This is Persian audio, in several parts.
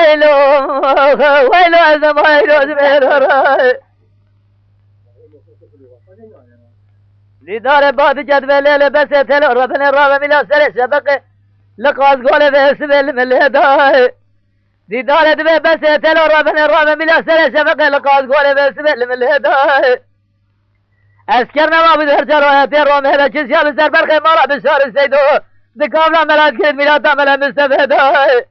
ويلو ويلو ازم ويلو زمير دار باد جدول بس تل ربنا رب ملا سر شبق لقاز قول بسبل ملهداي دار دبي بس تل ربنا رب ملا سر شبق لقاز قول بسبل ملهداي اسكرنا ما بدر جرايات روم هذا جزيا بسر برخي مالا بشار السيدو دكابلا ملات كيد ملاتا ملا مستفيداي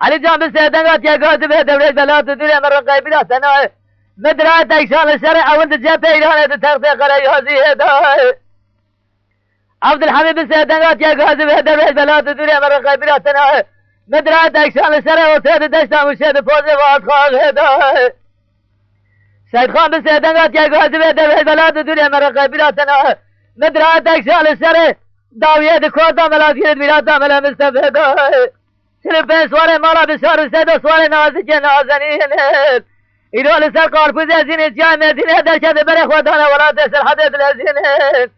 علي جان بسيدنغات يا قاد به دوري بلات الدنيا من رقاي بلا سناي مدرات اكشان الشرع وانت جابت ايران تتغطيق على يوزي هداي عبد الحميد بسيدنغات يا قاد به دوري بلات الدنيا من رقاي بلا سناي مدرات اكشان الشرع وسيد دشتا وشيد فوزي واتخاذ هداي سيد خان بسيدنغات يا قاد به دوري بلات الدنيا من رقاي بلا سناي مدرات اكشان الشرع داوية دكوتا ملات كيد ملاتا ملا مستفيداي سلفين سوالي مالا بشار السيد سوالي نازك نازنين إذا لسر قارفوز زين جاي مدينة درشة بري خودانا ولا تسر حديث الزين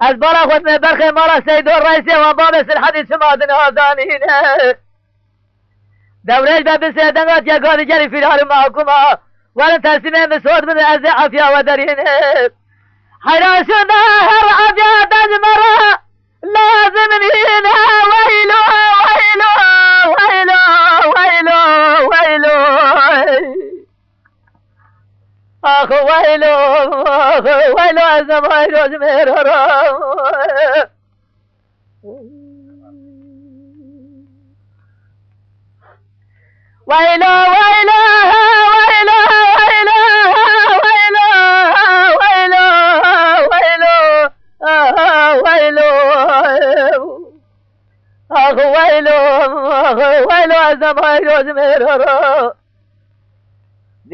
أزبارا خود من برخي مالا سيد الرئيسي وباب سر حديث سماد نازنين دوريش باب سيدنغات يا قادي جري في الهار معكما ولا تسمين بسود من أزي عفيا ودرين حيرا شدهر عفيا تجمرا لازم هنا ويلو ويلو ويلو ويلو ويلو آخو ويلو ويلو أزم ويلو زمير ويلو ويلو ويلو ويلو ويلو ويلو ويلو ويلو آخو ويلو ويلو أزم ويلو زمير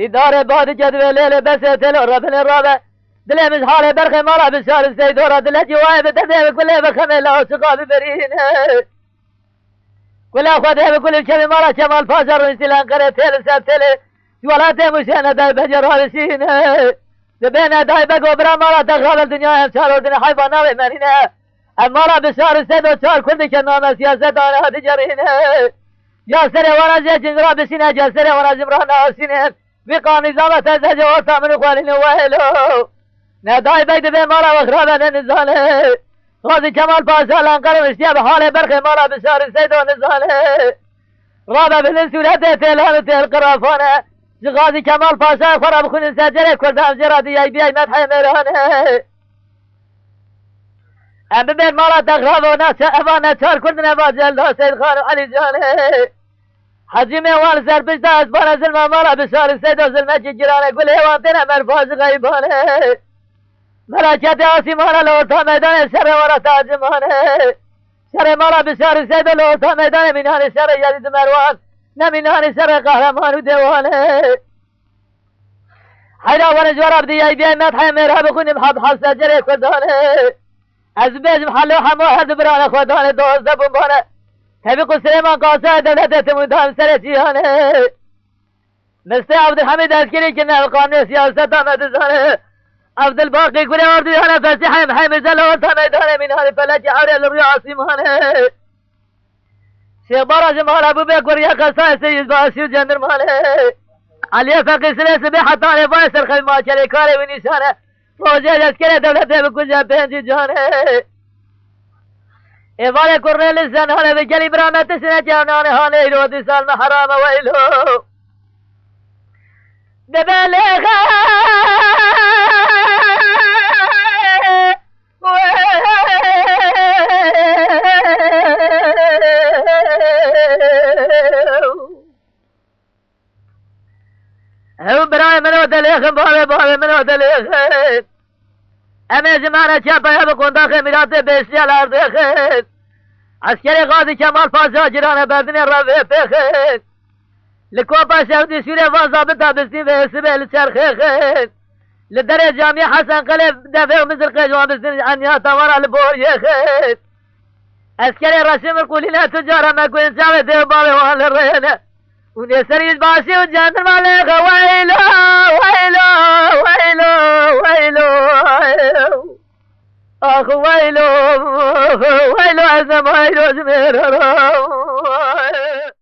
دار باد جدول ليل بس تل ربنا الرابع دل مش حال برخ مالا بشار السيدورة دل جواي بتدي كل بخمل لا سقاب برين كل أخذ بكل شيء مالا شمال فاجر انسلان قرأ تل سب تل ولات مشينا داي بجر هالسين دبنا داي بقو برا مالا تغاب الدنيا امشار ودنا حيفانا ومانينا المالا بشار السيدو شار كل شنام سياسة انا هدي جرين يا سري ورا زي جنرا بسينا يا سري ورا زمرانا سينين بقى نظامة تزهج ورطة من اخوانين ويلو نداي بيت بي مالا وخرابة نزالي غازي كمال باشا لانقرم اشتيا بحالي برخي مالا بشار السيد ونزالي رابع بالنسولة تيلان تيل قرافانة غازي كمال باشا خراب خون سجري كل دام جرادي اي بياي مدحي ميراني ام ببين مالا تغراب وناس افانا تشار كل نبات جلو سيد خان وعلي جاني حجي ميوان سر بشتا اسبانا زلما مالا بشار السيد وزلمة جيراني قل هيوانتنا مرفاز غيباني ملاكات آسيمانا لورتا ميدان شر ورا تاجماني شر مالا بشار السيد لورتا ميدان مناني شر يزيد مروان نمناني شر قهرمان وديواني حيرا ونجوار بدي اي بيان مدحي ميرها بكوني محب حسا جري كداني ازبيج محلو حمو هد برانا خوداني دوز دبنباني هبقوا سليمان قاسا دولة تمودان سرسياني مستي عبد الحميد اسكري كنا القانون سياسة مدزاني عبد الباقي كل أردي أنا فسيحي محمد زلوة ميداني من هذه فلاجي حوري الربيع عاصماني شيخ برا جمال أبو بكر يا قصاي سيد باسيو جندر مالي علي فقي سليس بحطاني فايسر خيمات شريكاري ونشانه فوجي اسكري دولة بكل جابين جاني إفالي كورنيل السن هاني بجلي برامت سنة جاوناني هاني إلو سالم حرام وإلو دبالي هو براي منو دليخ بابي منو دليخ أمي زمانة شابا يبقون داخل ميلاد بيسي على أرض خير عسكري غازي كمال فازا جيران بردني الربيع بخير لكوبا شهودي سوريا فازابطها بسني بيسبه لشرخي خير للدرجة جامعة حسن قلب دافع ومثل قجوان بسني عنيا تورا لبوري خير عسكري رسم القولينا تجارة ما كوين ساوي ديو بابي وان للرينة ونسريد باسي وجاندر ماليخ ويلو ويلو ويلو ويلو آخ ويلو ويلو عزم ويلو زمير